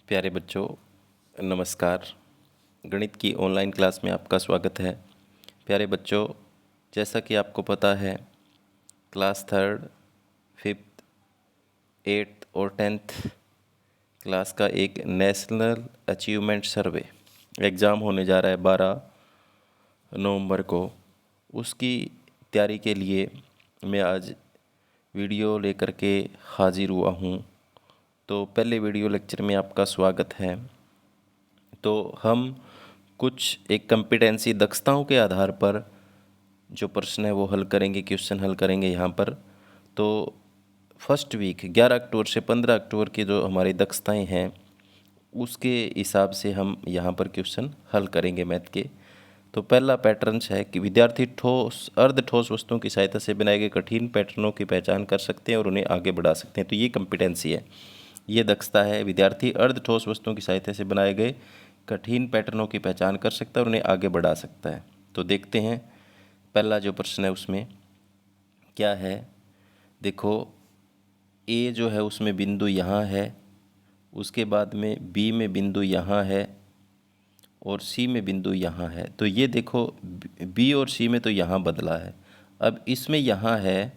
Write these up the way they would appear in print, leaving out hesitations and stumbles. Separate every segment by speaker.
Speaker 1: प्यारे बच्चों, नमस्कार। गणित की ऑनलाइन क्लास में आपका स्वागत है। प्यारे बच्चों, जैसा कि आपको पता है, क्लास थर्ड, फिफ्थ, एट्थ और टेंथ क्लास का एक नेशनल अचीवमेंट सर्वे एग्ज़ाम होने जा रहा है 12 नवंबर को। उसकी तैयारी के लिए मैं आज वीडियो लेकर के हाजिर हुआ हूँ। तो पहले वीडियो लेक्चर में आपका स्वागत है। तो हम कुछ एक कॉम्पिटेंसी दक्षताओं के आधार पर जो प्रश्न है वो हल करेंगे, क्वेश्चन हल करेंगे यहाँ पर। तो फर्स्ट वीक 11 अक्टूबर से 15 अक्टूबर की जो हमारी दक्षताएं हैं उसके हिसाब से हम यहाँ पर क्वेश्चन हल करेंगे मैथ के। तो पहला पैटर्न है कि विद्यार्थी ठोस अर्ध ठोस वस्तुओं की सहायता से बनाए गए कठिन पैटर्नों की पहचान कर सकते हैं और उन्हें आगे बढ़ा सकते हैं। तो ये कॉम्पिटेंसी है, ये दक्षता है। विद्यार्थी अर्ध ठोस वस्तुओं की सहायता से बनाए गए कठिन पैटर्नों की पहचान कर सकता है और उन्हें आगे बढ़ा सकता है। तो देखते हैं पहला जो प्रश्न है उसमें क्या है। देखो, ए जो है उसमें बिंदु यहाँ है, उसके बाद में बी में बिंदु यहाँ है और सी में बिंदु यहाँ है। तो ये देखो, बी और सी में तो यहाँ बदला है, अब इसमें यहाँ है।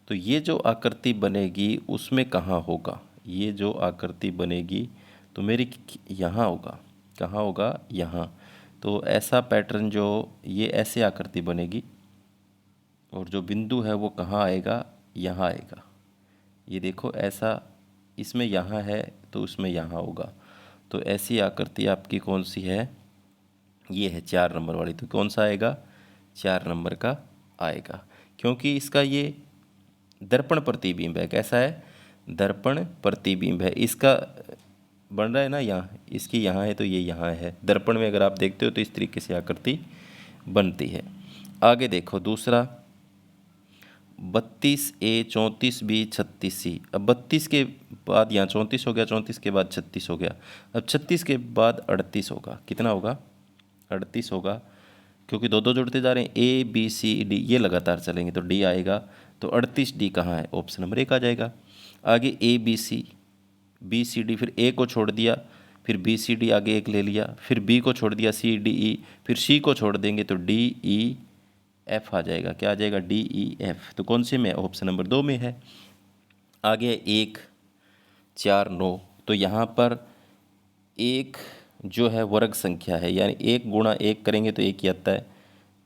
Speaker 1: तो ये जो आकृति बनेगी उसमें कहाँ होगा? ये जो आकृति बनेगी तो मेरी यहाँ होगा। कहाँ होगा? यहाँ। तो ऐसा पैटर्न जो ये ऐसे आकृति बनेगी और जो बिंदु है वो कहाँ आएगा? यहाँ आएगा। ये देखो, ऐसा इसमें यहाँ है तो उसमें यहाँ होगा। तो ऐसी आकृति आपकी कौन सी है? ये है 4 नंबर वाली। तो कौन सा आएगा? 4 नंबर का आएगा, क्योंकि इसका ये दर्पण प्रतिबिंब है। कैसा है? दर्पण प्रतिबिंब है। इसका बन रहा है ना यहाँ, इसकी यहाँ है तो ये यहाँ है। दर्पण में अगर आप देखते हो तो इस तरीके से आकृति बनती है। आगे देखो दूसरा, 32A 34B 36C। अब 32 के बाद यहाँ 34 हो गया, 34 के बाद 36 हो गया, अब 36 के बाद 38 होगा। कितना होगा? 38 होगा, क्योंकि दो दो जुड़ते जा रहे हैं। ए बी सी डी ये लगातार चलेंगे तो डी आएगा। तो 38D कहाँ है? ऑप्शन नंबर 1 आ जाएगा। आगे ए बी सी डी, फिर ए को छोड़ दिया, फिर बी सी डी आगे एक ले लिया, फिर बी को छोड़ दिया, सी डी ई, फिर सी को छोड़ देंगे तो डी ई एफ आ जाएगा। क्या आ जाएगा? D E F. तो कौन से में? ऑप्शन नंबर 2 में है। आगे 1 4 9। तो यहाँ पर एक जो है वर्ग संख्या है, यानी 1 गुणा 1 करेंगे तो 1 ही आता है।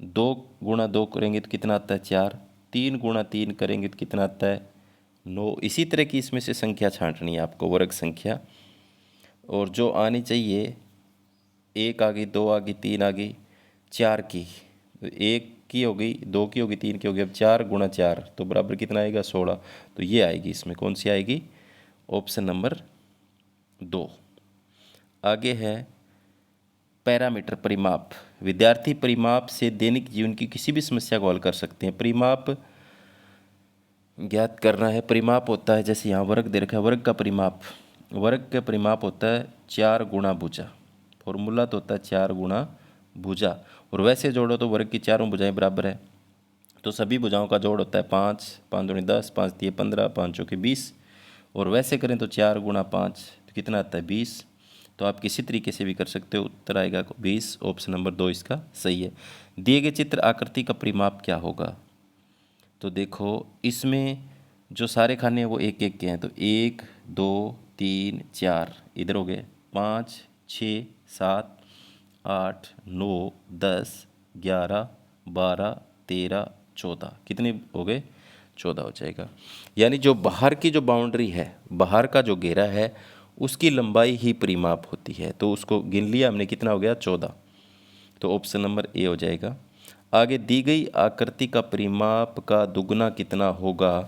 Speaker 1: 2 गुणा 2 करेंगे तो कितना आता है? 4। 3 गुणा 3 करेंगे तो कितना आता है? 9। इसी तरह की इसमें से संख्या छांटनी है आपको, वर्ग संख्या। और जो आनी चाहिए, 1 आ गई, 2 आ गई, 3 आ गई, 4 की। 1 की हो गई, 2 की होगी, 3 की होगी। अब 4 गुणा 4 तो बराबर कितना आएगा? 16। तो ये आएगी इसमें। कौन सी आएगी? Option number 2। आगे है पैरामीटर परिमाप। विद्यार्थी परिमाप से दैनिक जीवन की किसी भी समस्या को हल कर सकते हैं। परिमाप ज्ञात करना है। परिमाप होता है, जैसे यहाँ वर्ग दे रखा है, वर्ग का परिमाप होता है 4 गुणा भुजा। फॉर्मूला तो होता है 4 गुणा भुजा, और वैसे जोड़ो तो वर्ग की चारों भुजाएं बराबर है। तो सभी भुजाओं का जोड़ होता है 5, 5 दूनी 10, 5 तिये 15, 5 चौके 20। और वैसे करें तो 4 गुणा 5 तो कितना आता है? 20। तो आप किसी तरीके से भी कर सकते हो, उत्तर आएगा 20। ऑप्शन नंबर 2 इसका सही है। दिए गए चित्र आकृति का परिमाप क्या होगा? तो देखो, इसमें जो सारे खाने हैं वो एक एक के हैं। तो 1 2 3 4 इधर हो गए, 5 6 7 8 9 10 11 12 13 14। कितने हो गए? 14 हो जाएगा। यानी जो बाहर की जो बाउंड्री है, बाहर का जो घेरा है, उसकी लंबाई ही परिमाप होती है। तो उसको गिन लिया हमने, कितना हो गया? 14। तो ऑप्शन नंबर ए हो जाएगा। आगे दी गई आकृति का परिमाप का दुगना कितना होगा?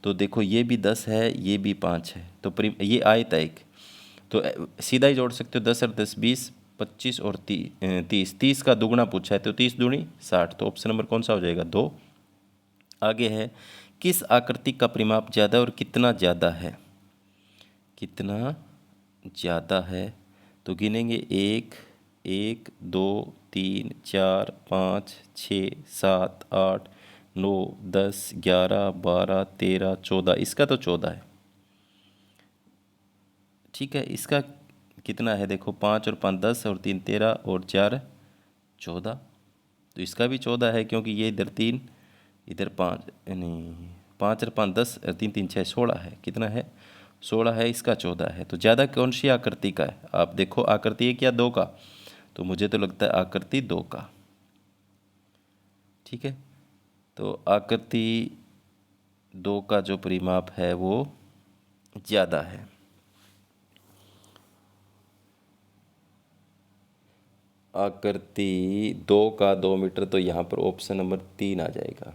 Speaker 1: तो देखो, ये भी 10 है, ये भी 5 है। तो ये आयत है एक, तो सीधा ही जोड़ सकते हो। 10 और 10 20, 25 और 30। 30 का दुगना पूछा है तो 30 दूनी 60। तो ऑप्शन नंबर कौन सा हो जाएगा? 2। आगे है किस आकृति का परिमाप ज़्यादा और कितना ज़्यादा है? कितना ज़्यादा है? तो गिनेंगे 1 1 2 3 4 5 6 7 8 9 10 11 12 13 14। इसका तो 14 है, ठीक है। इसका कितना है देखो, 5 और 5 10 और 3 13 और 4 14। तो इसका भी 14 है, क्योंकि ये इधर 3 इधर 5, नहीं 5 और 5 10 और 3 3 6 16 है। कितना है? 16 है, इसका 14 है। तो ज़्यादा कौन सी आकृति का है? आप देखो आकृति है क्या 2 का? तो मुझे तो लगता है आकृति 2 का। ठीक है, तो आकृति 2 का जो परिमाप है वो ज़्यादा है। आकृति 2 का 2 मीटर, तो यहाँ पर ऑप्शन नंबर 3 आ जाएगा,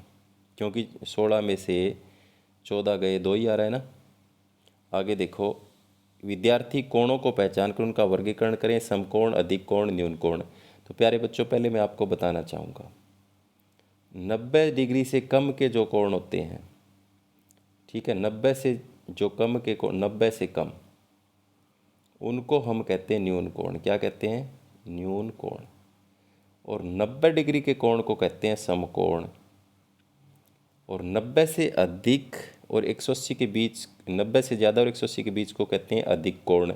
Speaker 1: क्योंकि 16 में से 14 गए, 2 ही आ रहा है ना। आगे देखो, विद्यार्थी कोणों को पहचान कर उनका वर्गीकरण करें, समकोण, अधिक कोण, न्यून कोण। तो प्यारे बच्चों, पहले मैं आपको बताना चाहूँगा, 90 डिग्री से कम के जो कोण होते हैं, ठीक है, 90 से जो कम के कोण, 90 से कम, उनको हम कहते हैं न्यून कोण। क्या कहते हैं? न्यून कोण। और 90 डिग्री के कोण को कहते हैं समकोण। और 90 से अधिक और 180 के बीच, 90 से ज़्यादा और 180 के बीच को कहते हैं अधिक कोण।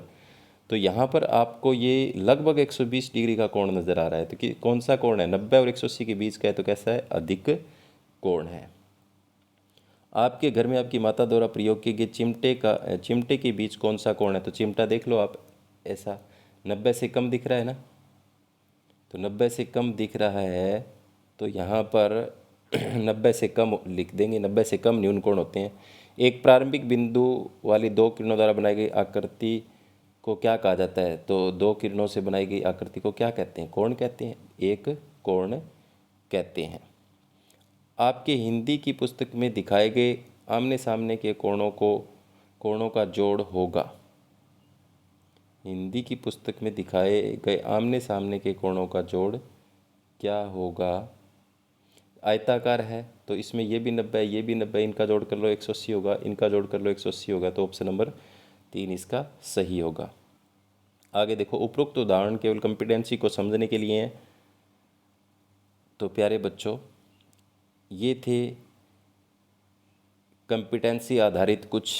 Speaker 1: तो यहाँ पर आपको ये लगभग 120 डिग्री का कोण नज़र आ रहा है, तो कि कौन सा कोण है? 90 और 180 के बीच का है, तो कैसा है? अधिक कोण है। आपके घर में आपकी माता द्वारा प्रयोग किए गए चिमटे के बीच कौन सा कोण है? तो चिमटा देख लो आप, ऐसा 90 से कम दिख रहा है ना, तो 90 से कम दिख रहा है, तो यहाँ पर 90 से कम लिख देंगे। 90 से कम न्यून कोण होते हैं। एक प्रारंभिक बिंदु वाली 2 किरणों द्वारा बनाई गई आकृति को क्या कहा जाता है? तो 2 किरणों से बनाई गई आकृति को क्या कहते हैं? कोण कहते हैं, एक कोण कहते हैं। आपके हिंदी की पुस्तक में दिखाए गए आमने सामने के कोणों का जोड़ होगा। हिंदी की पुस्तक में दिखाए गए आमने सामने के कोणों का जोड़ क्या होगा? आयताकार है, तो इसमें ये भी 90 है, ये भी 90, इनका जोड़ कर लो 180 होगा, इनका जोड़ कर लो 180 होगा। तो ऑप्शन नंबर 3 इसका सही होगा। आगे देखो, उपरोक्त उदाहरण केवल कंपिटेंसी को समझने के लिए हैं। तो प्यारे बच्चों, ये थे कंपिटेंसी आधारित कुछ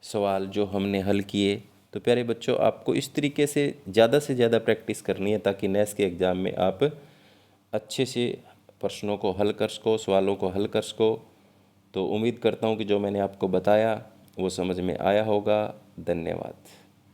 Speaker 1: सवाल जो हमने हल किए। तो प्यारे बच्चों, आपको इस तरीके से ज़्यादा प्रैक्टिस करनी है, ताकि नेक्स्ट के एग्ज़ाम में आप अच्छे से प्रश्नों को हल कर सको, सवालों को हल कर सको। तो उम्मीद करता हूँ कि जो मैंने आपको बताया वो समझ में आया होगा। धन्यवाद।